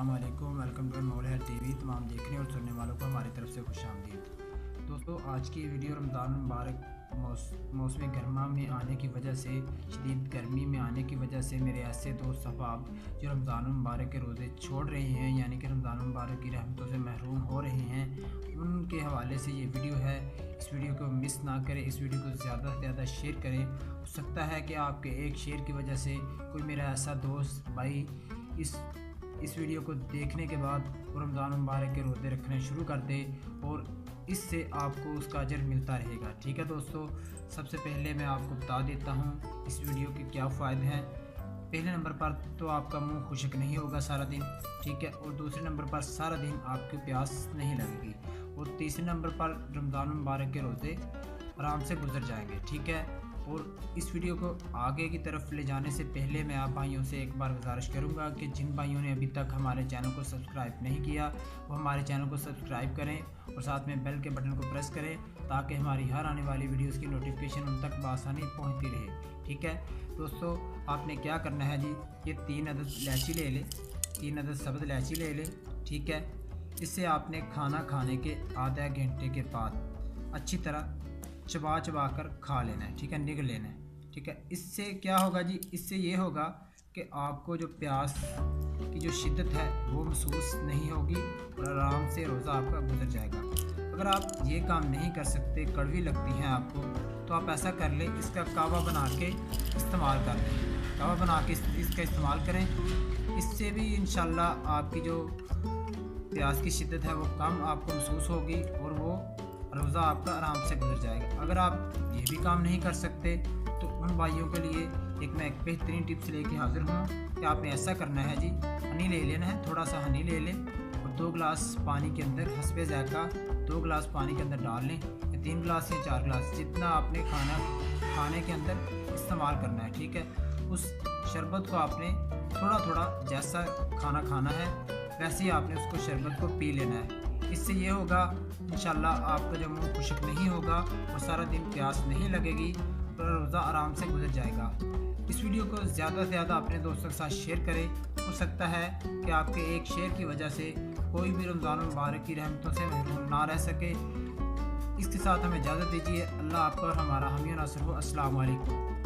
अस्सलाम वालेकुम। Welcome to Anmol health TV. तमाम देखने और सुनने वालों को हमारी तरफ से खुशामदीद। दोस्तों, आज की वीडियो रमज़ान मुबारक मौसम गर्मा में आने की वजह से, शदीद गर्मी में आने की वजह से मेरे ऐसे दोस्त अहबाब जो रमज़ान मुबारक के रोज़े छोड़ रहे हैं, यानी कि रमज़ान मुबारक की रहमतों से महरूम हो रहे हैं, उनके हवाले से ये वीडियो है। इस वीडियो को मिस ना करें, इस वीडियो को ज़्यादा से ज़्यादा शेयर करें। हो सकता है कि आपके एक शेयर की वजह से कोई मेरा ऐसा दोस्त भाई इस वीडियो को देखने के बाद रमज़ान मुबारक के रोज़े रखने शुरू कर दे और इससे आपको उसका अजर मिलता रहेगा। ठीक है दोस्तों, सबसे पहले मैं आपको बता देता हूँ इस वीडियो के क्या फ़ायदे हैं। पहले नंबर पर तो आपका मुंह खुश्क नहीं होगा सारा दिन, ठीक है। और दूसरे नंबर पर सारा दिन आपकी प्यास नहीं लगेगी। और तीसरे नंबर पर रमज़ान मुबारक के रोज़े आराम से गुजर जाएंगे, ठीक है। और इस वीडियो को आगे की तरफ ले जाने से पहले मैं आप भाइयों से एक बार गुजारिश करूंगा कि जिन भाइयों ने अभी तक हमारे चैनल को सब्सक्राइब नहीं किया वो हमारे चैनल को सब्सक्राइब करें और साथ में बेल के बटन को प्रेस करें ताकि हमारी हर आने वाली वीडियोस की नोटिफिकेशन उन तक बआसानी पहुंचती रहे, ठीक है। दोस्तों, आपने क्या करना है जी, ये 3 अदद इलायची ले लें, 3 अदद सब्ज़ इलायची ले लें, ठीक है। इससे आपने खाना खाने के आधा घंटे के बाद अच्छी तरह चबा चबा कर खा लेना है, ठीक है, निगल लेना है, ठीक है। इससे क्या होगा जी, इससे ये होगा कि आपको जो प्यास की जो शिद्दत है वो महसूस नहीं होगी और आराम से रोज़ा आपका गुजर जाएगा। अगर आप ये काम नहीं कर सकते, कड़वी लगती हैं आपको, तो आप ऐसा कर लें, इसका कावा बना के इस्तेमाल कर लें। कावा बना के इसका इस्तेमाल करें, इससे भी इंशाल्लाह आपकी जो प्यास की शिद्दत है वो कम आपको महसूस होगी और वो रोज़ा आपका आराम से गुजर जाएगा। अगर आप ये भी काम नहीं कर सकते तो उन भाइयों के लिए मैं एक बेहतरीन टिप्स लेके हाजिर हूँ कि आपने ऐसा करना है जी, हनी ले लेना है, थोड़ा सा हनी ले लें और 2 गिलास पानी के अंदर हस्बे ज़ायक़ा 2 गिलास पानी के अंदर डाल लें, या 3 गिलास या 4 गिलास, जितना आपने खाने के अंदर इस्तेमाल करना है, ठीक है। उस शरबत को आपने थोड़ा थोड़ा जैसा खाना खाना है वैसे ही आपने उसको शरबत को पी लेना है। इससे ये होगा इंशाल्लाह आपका जो मुँह खुश्क नहीं होगा और सारा दिन प्यास नहीं लगेगी और रोज़ा आराम से गुजर जाएगा। इस वीडियो को ज़्यादा से ज़्यादा अपने दोस्तों के साथ शेयर करें। हो सकता है कि आपके एक शेयर की वजह से कोई भी रमज़ान मुबारक की रहमतों से महरूम ना रह सके। इसके साथ हमें इजाज़त दीजिए। अल्लाह आप पर हमारा हामी नासिर हो। अस्सलाम वालेकुम।